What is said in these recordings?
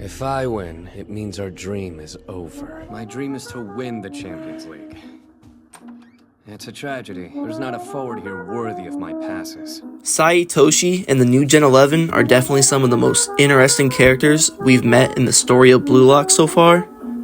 If I win, it means our dream is over. My dream is to win the Champions League. It's a tragedy. There's not a forward here worthy of my passes. Itoshi and the new Gen 11 are definitely some of the most interesting characters we've met in the story of Blue Lock so far,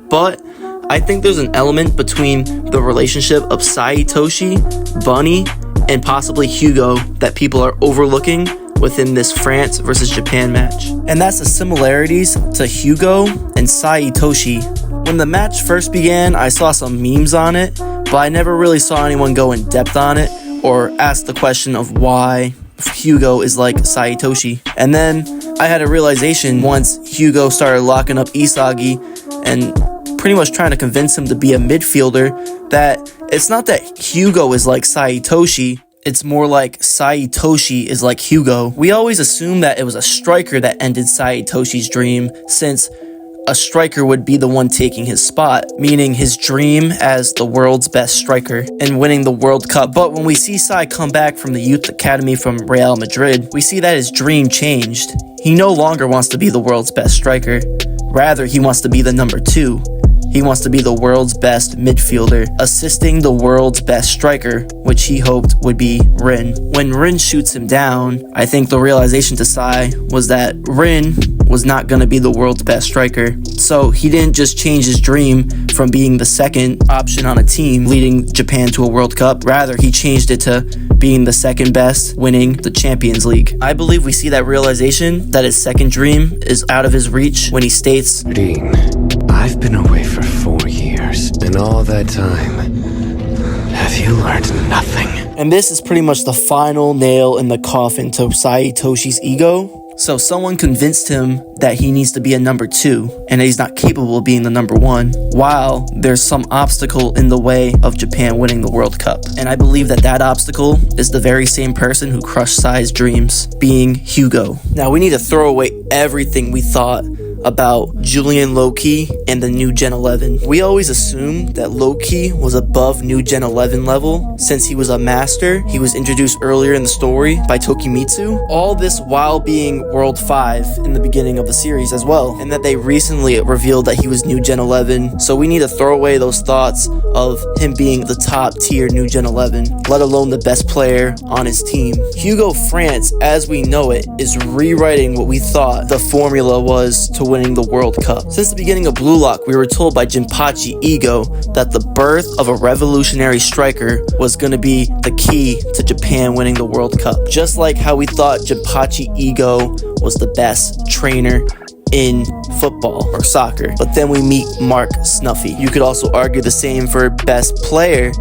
but I think there's an element between the relationship of Itoshi, Bunny, and possibly Hugo that people are overlooking within this France versus Japan match. And that's the similarities to Hugo and Itoshi. When the match first began, I saw some memes on it, but I never really saw anyone go in depth on it or ask the question of why Hugo is like Itoshi. And then I had a realization once Hugo started locking up Isagi and pretty much trying to convince him to be a midfielder, that it's not that Hugo is like Itoshi, it's more like Itoshi is like Hugo. We always assumed that it was a striker that ended Itoshi's dream, since a striker would be the one taking his spot, meaning his dream as the world's best striker and winning the World Cup. But when we see Sai come back from the youth academy from Real Madrid, we see that his dream changed. He no longer wants to be the world's best striker. Rather, he wants to be the number 2. He wants to be the world's best midfielder, assisting the world's best striker, which he hoped would be Rin. When Rin shoots him down, I think the realization to Sai was that Rin was not going to be the world's best striker. So he didn't just change his dream from being the second option on a team leading Japan to a World Cup. Rather, he changed it to being the second best, winning the Champions League. I believe we see that realization that his second dream is out of his reach when he states, Dean, I've been away for 4 years. In all that time, have you learned nothing? and this is pretty much the final nail in the coffin to Saitoshi's ego. So someone convinced him that he needs to be a number 2 and that he's not capable of being the number 1, while there's some obstacle in the way of Japan winning the World Cup. And I believe that that obstacle is the very same person who crushed Sai's dreams, being Hugo. Now we need to throw away everything we thought about Julian Loki and the new Gen 11. We always assumed that Loki was above new Gen 11 level since he was a master. He was introduced earlier in the story by Tokimitsu. All this while being World 5 in the beginning of the series as well, and that they recently revealed that he was new Gen 11. So we need to throw away those thoughts of him being the top tier new Gen 11, let alone the best player on his team. Hugo France, as we know it, is rewriting what we thought the formula was to winning the World Cup. Since the beginning of Blue Lock, we were told by Jinpachi Ego that the birth of a revolutionary striker was going to be the key to Japan winning the World Cup. Just like how we thought Jinpachi Ego was the best trainer in football or soccer. But then we meet Mark Snuffy. You could also argue the same for best player.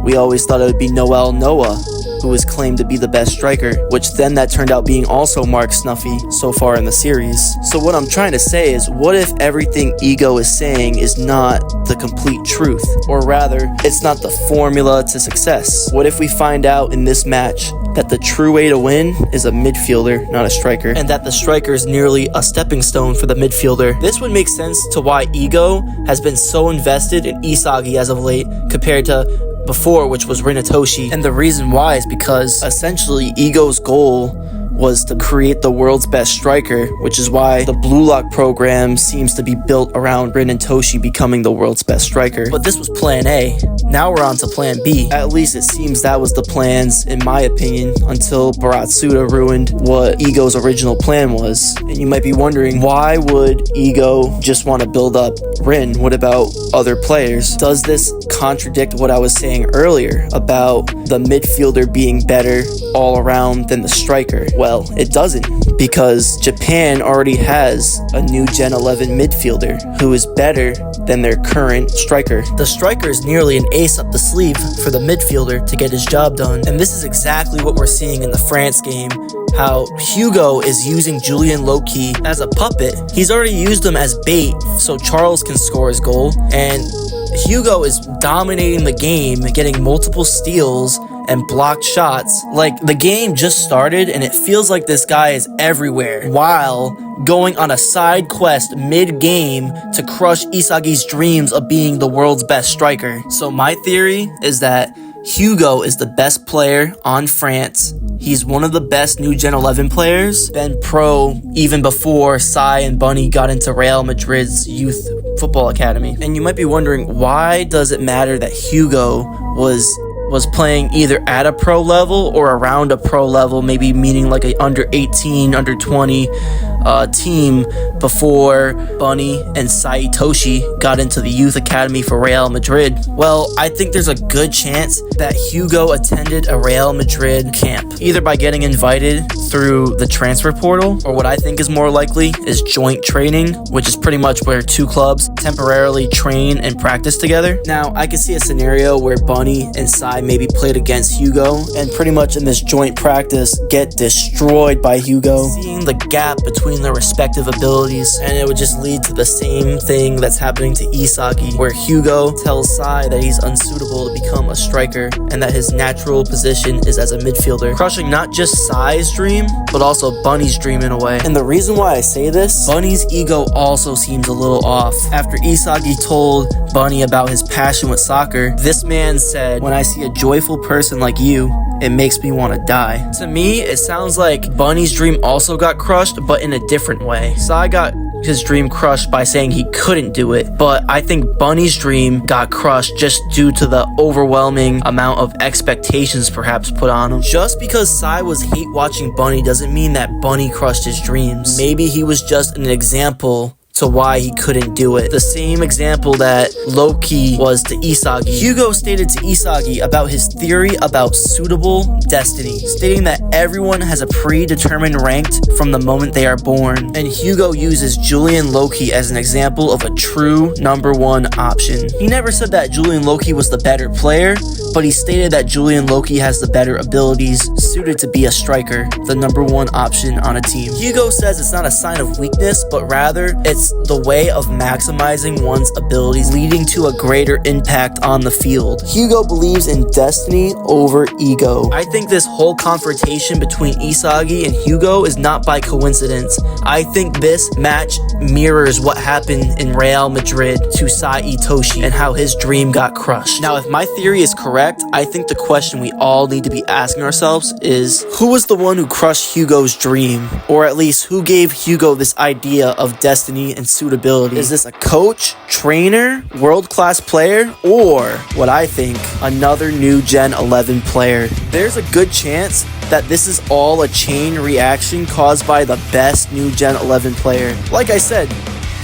We always thought it would be Noel Noah, who was claimed to be the best striker, which then that turned out being also Mark Snuffy so far in the series. So what I'm trying to say is, what if everything Ego is saying is not the complete truth? Or rather, it's not the formula to success? What if we find out in this match that the true way to win is a midfielder, not a striker, and that the striker is merely a stepping stone for the midfielder? This would make sense to why Ego has been so invested in Isagi as of late compared to before, which was Itoshi. And the reason why is because essentially Ego's goal was to create the world's best striker, which is why the Blue Lock program seems to be built around Itoshi becoming the world's best striker. But this was plan A. Now we're on to plan B. At least it seems that was the plans, in my opinion, until Baratsuda ruined what Ego's original plan was. And you might be wondering, why would Ego just want to build up Rin? What about other players? Does this contradict what I was saying earlier about the midfielder being better all around than the striker? Well, it doesn't, because Japan already has a new Gen 11 midfielder who is better than their current striker. The striker is nearly an ace up the sleeve for the midfielder to get his job done. And this is exactly what we're seeing in the France game, how Hugo is using Julian Loki as a puppet. He's already used him as bait so Charles can score his goal, and Hugo is dominating the game, getting multiple steals and blocked shots. Like, the game just started and it feels like this guy is everywhere, while going on a side quest mid-game to crush Isagi's dreams of being the world's best striker. So my theory is that Hugo is the best player on France. He's one of the best new Gen 11 players. Been pro even before Sai and Bunny got into Real Madrid's youth football academy. And you might be wondering, why does it matter that Hugo was playing either at a pro level or around a pro level, maybe meaning like a under 18, under 20 team before Bunny and Sai Itoshi got into the youth academy for Real Madrid? Well, I think there's a good chance that Hugo attended a Real Madrid camp, either by getting invited through the transfer portal, or what I think is more likely is joint training, which is pretty much where two clubs temporarily train and practice together. Now, I can see a scenario where Bunny and Sai maybe played against Hugo and pretty much in this joint practice get destroyed by Hugo, seeing the gap between their respective abilities, and it would just lead to the same thing that's happening to Isagi, where Hugo tells Sai that he's unsuitable to become a striker and that his natural position is as a midfielder, crushing not just Sai's dream but also Bunny's dream in a way. And the reason why I say this, Bunny's ego also seems a little off. After Isagi told Bunny about his passion with soccer, this man said, "When I see a joyful person like you, it makes me want to die." To me, it sounds like Bunny's dream also got crushed, but in a different way. Sai got his dream crushed by saying he couldn't do it, but I think Bunny's dream got crushed just due to the overwhelming amount of expectations perhaps put on him. Just because Sai was hate watching Bunny doesn't mean that Bunny crushed his dreams. Maybe he was just an example to why he couldn't do it. The same example that Loki was to Isagi. Hugo stated to Isagi about his theory about suitable destiny, stating that everyone has a predetermined ranked from the moment they are born. And Hugo uses Julian Loki as an example of a true number one option. He never said that Julian Loki was the better player, but he stated that Julian Loki has the better abilities suited to be a striker, the number one option on a team. Hugo says it's not a sign of weakness, but rather it's the way of maximizing one's abilities, leading to a greater impact on the field. Hugo believes in destiny over ego. I think this whole confrontation between Isagi and Hugo is not by coincidence. I think this match mirrors what happened in Real Madrid to Sai Itoshi and how his dream got crushed. Now, if my theory is correct, I think the question we all need to be asking ourselves is, who was the one who crushed Hugo's dream? Or at least, who gave Hugo this idea of destiny and suitability? Is this a coach, trainer, world-class player, or what I think, another new Gen 11 player? There's a good chance that this is all a chain reaction caused by the best new Gen 11 player. Like I said,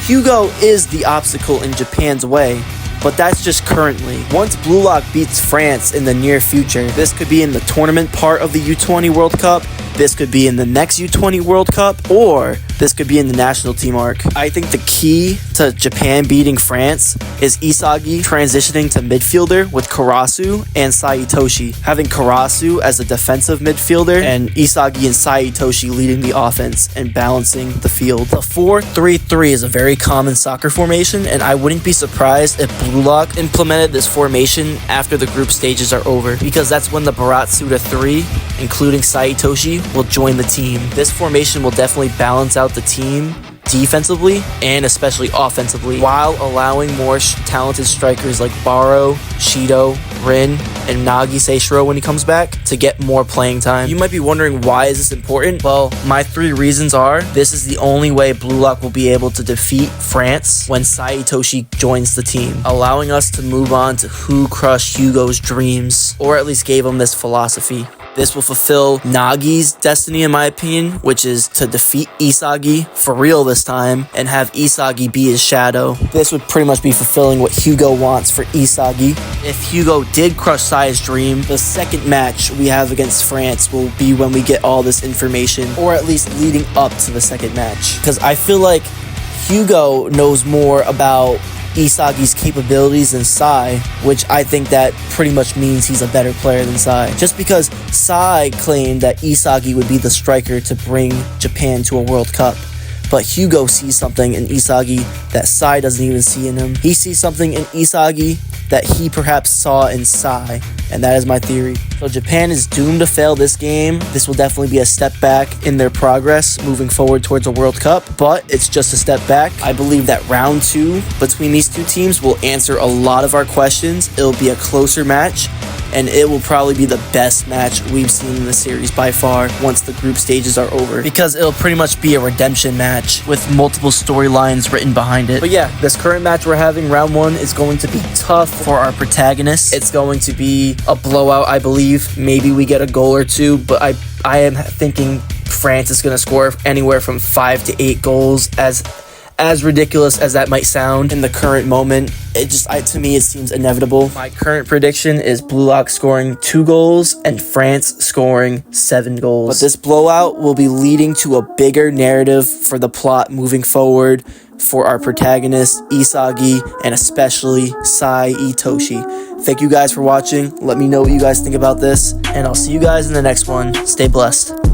Hugo is the obstacle in Japan's way, but that's just currently. Once Blue Lock beats France in the near future, this could be in the tournament part of the U20 World Cup, this could be in the next U20 World Cup, or this could be in the national team arc. I think the key to Japan beating France is Isagi transitioning to midfielder with Karasu and Sai Itoshi, having Karasu as a defensive midfielder and Isagi and Sai Itoshi leading the offense and balancing the field. The 4-3-3 is a very common soccer formation, and I wouldn't be surprised if Blue Lock implemented this formation after the group stages are over, because that's when the Baratsuda 3, including Sai Itoshi, will join the team. This formation will definitely balance out the team defensively and especially offensively, while allowing more talented strikers like Baro, Shido, Rin, and Nagi Seishiro when he comes back to get more playing time. You might be wondering, why is this important? Well, my three reasons are, this is the only way Blue Lock will be able to defeat France when Sai Itoshi joins the team, allowing us to move on to who crushed Hugo's dreams, or at least gave him this philosophy. This will fulfill Nagi's destiny, in my opinion, which is to defeat Isagi for real this time and have Isagi be his shadow. This would pretty much be fulfilling what Hugo wants for Isagi. If Hugo did crush Sai's dream, the second match we have against France will be when we get all this information, or at least leading up to the second match. Because I feel like Hugo knows more about Isagi's capabilities than Sai, which I think that pretty much means he's a better player than Sai. Just because Sai claimed that Isagi would be the striker to bring Japan to a World Cup. but Hugo sees something in Isagi that Sai doesn't even see in him. He sees something in Isagi that he perhaps saw in Sai, and that is my theory. So Japan is doomed to fail this game. This will definitely be a step back in their progress moving forward towards a World Cup, but it's just a step back. I believe that round 2 between these two teams will answer a lot of our questions. It'll be a closer match, and it will probably be the best match we've seen in the series by far once the group stages are over, because it'll pretty much be a redemption match with multiple storylines written behind it. But yeah, this current match we're having, round 1, is going to be tough for our protagonists. It's going to be a blowout, I believe. Maybe we get a goal or two, but I am thinking France is going to score anywhere from 5 to 8 goals. As ridiculous as that might sound in the current moment, to me, it seems inevitable. My current prediction is Blue Lock scoring 2 goals and France scoring 7 goals. But this blowout will be leading to a bigger narrative for the plot moving forward for our protagonists, Isagi, and especially Sai Itoshi. Thank you guys for watching. Let me know what you guys think about this, and I'll see you guys in the next one. Stay blessed.